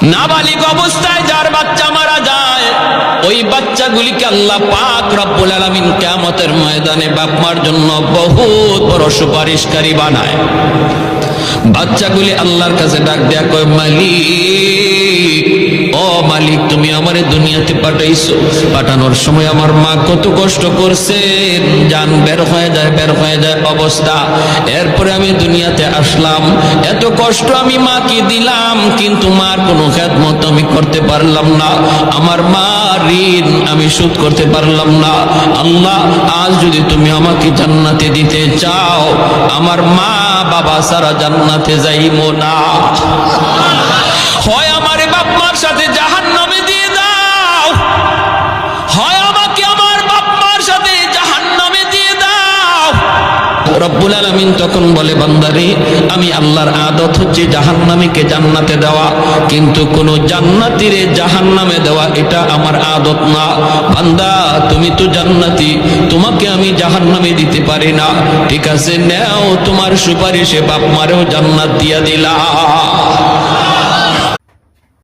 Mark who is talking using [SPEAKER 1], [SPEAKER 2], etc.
[SPEAKER 1] নাবালিগ অবস্থায় যার বাচ্চা মারা যায়, ওই বাচ্চাগুলিকে আল্লাহ পাক রব্বুল আলামিন কিয়ামতের ময়দানে বাপ মার জন্য বহুত বড় সুপারিশকারী বানায়। বাচ্চাগুলি আল্লাহর কাছে ডাক দেয়া কয়, মালিক, ও মালিক, তুমি আমারে দুনিয়াতে পাঠাইছো, পাঠানোর সময় আমার মা কত কষ্ট করছে, জান বের হয়ে যায় অবস্থা। এরপরে আমি দুনিয়াতে আসলাম, এত কষ্ট আমি মাকে দিলাম, কিন্তু মার কোনো খেদমত আমি করতে পারলাম না, আমার মা ঋণ আমি শোধ করতে পারলাম না। আল্লাহ, আজ যদি তুমি আমাকে জান্নাতে দিতে চাও, আমার মা বাবা সারা জান্নাতে যাইবো না, হয় আমার বাপ মার সাথে জাহান্নামে দিয়ে দাও, হয় আমাকে আমার বাপ মার সাথে জাহান্নামে দিয়ে দাও। রব্বুল আলামিন তখন বলে, বান্দারে, আমি আল্লাহর আদত হচ্ছে জাহান্নামীকে জান্নাতে দেওয়া, কিন্তু কোন জান্নাতীরে জাহান্নামে দেওয়া এটা আমার আদত না। বান্দা, তুমি তো জান্নাতি, তোমাকে আমি জাহান্নামে দিতে পারি না, ঠিক আছে, নেও, তোমার সুপারিশে বাপ মারেও জান্নাত দিয়া দিলাম।